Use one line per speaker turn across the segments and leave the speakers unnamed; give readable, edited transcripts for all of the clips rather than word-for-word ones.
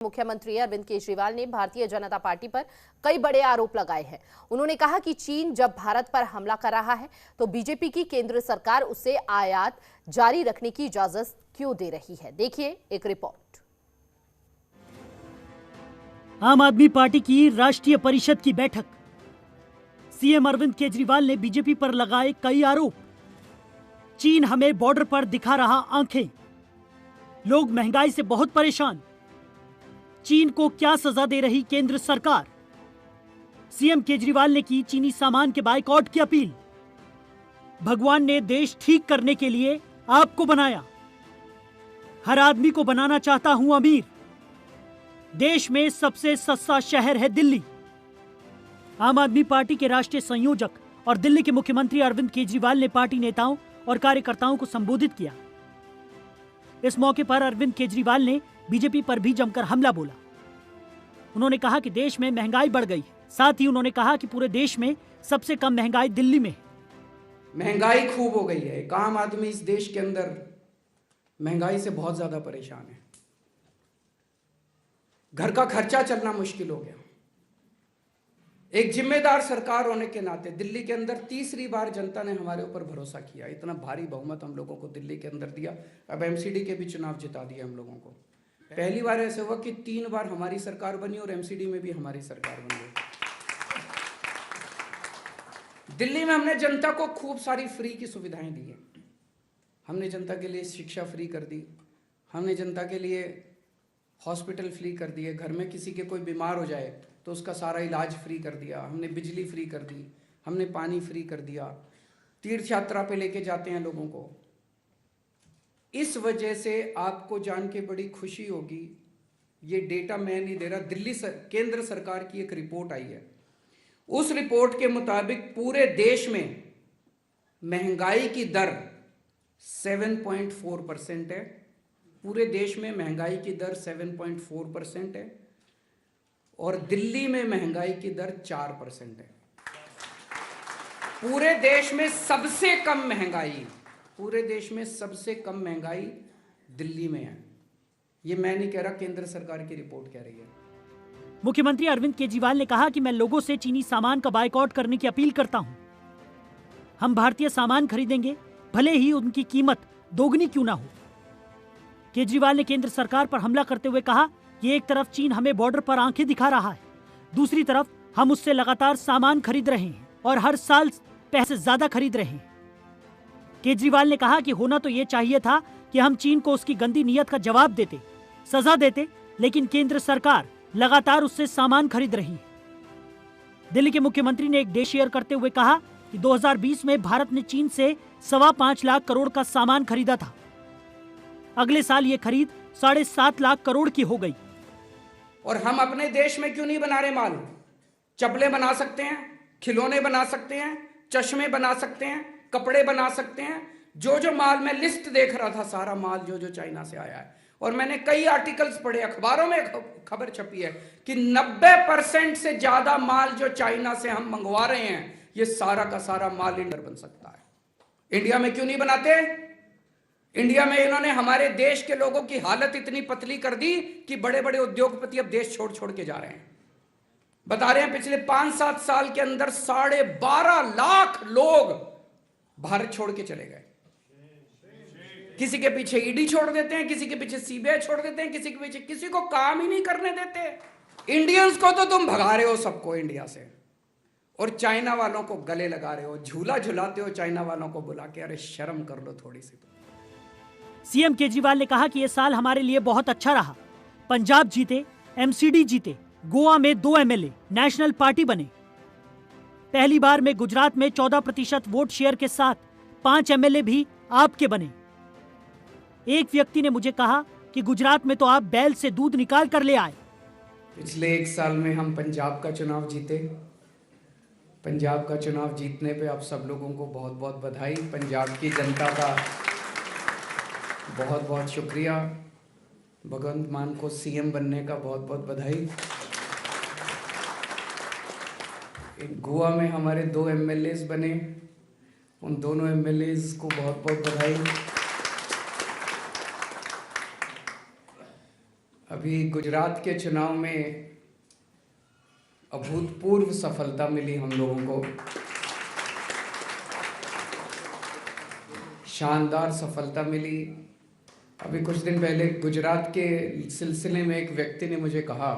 मुख्यमंत्री अरविंद केजरीवाल ने भारतीय जनता पार्टी पर कई बड़े आरोप लगाए हैं। उन्होंने कहा कि चीन जब भारत पर हमला कर रहा है तो बीजेपी की केंद्र सरकार उसे आयात जारी रखने की इजाजत क्यों दे रही है। देखिए एक रिपोर्ट।
आम आदमी पार्टी की राष्ट्रीय परिषद की बैठक। सीएम अरविंद केजरीवाल ने बीजेपी पर लगाए कई आरोप। चीन हमें बॉर्डर पर दिखा रहा आंखें। लोग महंगाई से बहुत परेशान। चीन को क्या सजा दे रही केंद्र सरकार। सीएम केजरीवाल ने की चीनी सामान के बायकॉट की अपील। भगवान ने देश ठीक करने के लिए आपको बनाया। हर आदमी को बनाना चाहता हूं अमीर। देश में सबसे सस्ता शहर है दिल्ली। आम आदमी पार्टी के राष्ट्रीय संयोजक और दिल्ली के मुख्यमंत्री अरविंद केजरीवाल ने पार्टी नेताओं और कार्यकर्ताओं को संबोधित किया। इस मौके पर अरविंद केजरीवाल ने बीजेपी पर भी जमकर हमला बोला। उन्होंने कहा कि देश में महंगाई बढ़ गई। साथ ही उन्होंने कहा कि पूरे देश में सबसे कम महंगाई दिल्ली में है।
महंगाई खूब हो गई है। एक आम आदमी इस देश के अंदर महंगाई से बहुत ज्यादा परेशान है। घर का खर्चा चलना मुश्किल हो गया। एक जिम्मेदार सरकार होने के नाते दिल्ली के अंदर तीसरी बार जनता ने हमारे ऊपर भरोसा किया। इतना भारी बहुमत हम लोगों को दिल्ली के अंदर दिया। अब एमसीडी के भी चुनाव जिता दिया हम लोगों को। पहली बार ऐसे हुआ कि 3 बार हमारी सरकार बनी और एमसीडी में भी हमारी सरकार बन गई। दिल्ली में हमने जनता को खूब सारी फ्री की सुविधाएं दी हैं। हमने जनता के लिए शिक्षा फ्री कर दी। हमने जनता के लिए हॉस्पिटल फ्री कर दिए। घर में किसी के कोई बीमार हो जाए तो उसका सारा इलाज फ्री कर दिया। हमने बिजली फ्री कर दी। हमने पानी फ्री कर दिया। तीर्थ यात्रा पे लेके जाते हैं लोगों को। इस वजह से आपको जान के बड़ी खुशी होगी, ये डेटा मैं नहीं दे रहा, केंद्र सरकार की एक रिपोर्ट आई है। उस रिपोर्ट के मुताबिक पूरे देश में महंगाई की दर 7.4% है। पूरे देश में महंगाई की दर 7.4% है और दिल्ली में महंगाई की दर 4% है। पूरे देश में सबसे कम महंगाई दिल्ली में है। ये मैं नहीं कह रहा, केंद्र सरकार की रिपोर्ट कह रही है।
मुख्यमंत्री अरविंद केजरीवाल ने कहा कि मैं लोगों से चीनी सामान का बायकॉट करने की अपील करता हूं। हम भारतीय सामान खरीदेंगे, भले ही उनकी कीमत दोगुनी क्यों ना हो। केजरीवाल ने केंद्र सरकार पर हमला करते हुए कहा कि एक तरफ चीन हमें बॉर्डर पर आंखें दिखा रहा है, दूसरी तरफ हम उससे लगातार सामान खरीद रहे हैं और हर साल पैसे ज्यादा खरीद रहे हैं। केजरीवाल ने कहा कि होना तो ये चाहिए था कि हम चीन को उसकी गंदी नीयत का जवाब देते, सजा देते, लेकिन केंद्र सरकार लगातार उससे सामान खरीद रही है। दिल्ली के मुख्यमंत्री ने एक डिश शेयर करते हुए कहा कि 2020 में भारत ने चीन से 5.25 लाख करोड़ का सामान खरीदा था। अगले साल ये खरीद 7.5 लाख करोड़ की हो गई।
और हम अपने देश में क्यों नहीं बना रहे माल? चप्पलें बना सकते हैं, खिलौने बना सकते हैं, चश्मे बना सकते हैं, कपड़े बना सकते हैं। जो माल मैं लिस्ट देख रहा था, सारा माल जो चाइना से आया है। और मैंने कई आर्टिकल्स पढ़े, अखबारों में खबर छपी है कि 90% से ज्यादा माल जो चाइना से हम मंगवा रहे हैं, ये सारा का सारा माल इंडिया बन सकता है। इंडिया में क्यों नहीं बनाते? इंडिया में इन्होंने हमारे देश के लोगों की हालत इतनी पतली कर दी कि बड़े बड़े उद्योगपति अब देश छोड़ के जा रहे हैं। बता रहे हैं पिछले 5-7 साल के अंदर 12.5 लाख लोग भारत छोड़ के चले गए। किसी के पीछे ईडी छोड़ देते हैं, किसी के पीछे सीबीआई छोड़ देते हैं, किसी के पीछे किसी को काम ही नहीं करने देते। इंडियंस को तो तुम भगा रहे हो सबको इंडिया से, और चाइना वालों को गले लगा रहे हो, झूला झुलाते हो चाइना वालों को बुला के। अरे शर्म कर लो थोड़ी सी।
सीएम केजरीवाल ने कहा कि यह साल हमारे लिए बहुत अच्छा रहा। पंजाब जीते, एमसीडी जीते, गोवा में 2 एमएलए नेशनल पार्टी बने। पहली बार में गुजरात में 14% वोट शेयर के साथ 5 एमएलए भी आपके बने। एक व्यक्ति ने मुझे कहा कि गुजरात में तो आप बैल से दूध निकाल कर ले आए।
पिछले 1 साल में हम पंजाब का चुनाव जीते। पंजाब का चुनाव जीतने पे आप सब लोगों को बहुत बहुत बधाई। पंजाब की जनता का बहुत बहुत शुक्रिया। भगवंत मान को सीएम बनने का बहुत बहुत बधाई। गोवा में हमारे 2 एमएलएज बने, उन दोनों एमएलएज को बहुत बहुत बधाई। अभी गुजरात के चुनाव में अभूतपूर्व सफलता मिली हम लोगों को, शानदार सफलता मिली। अभी कुछ दिन पहले गुजरात के सिलसिले में एक व्यक्ति ने मुझे कहा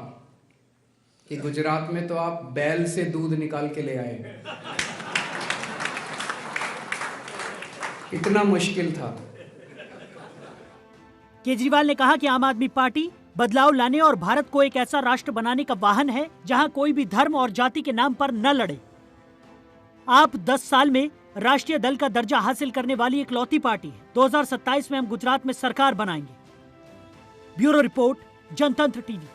कि गुजरात में तो आप बैल से दूध निकाल के ले आए, इतना मुश्किल था।
केजरीवाल ने कहा कि आम आदमी पार्टी बदलाव लाने और भारत को एक ऐसा राष्ट्र बनाने का वाहन है जहां कोई भी धर्म और जाति के नाम पर न लड़े। आप 10 साल में राष्ट्रीय दल का दर्जा हासिल करने वाली इकलौती पार्टी है। 2027 में हम गुजरात में सरकार बनाएंगे। ब्यूरो रिपोर्ट, जनतंत्र टीवी।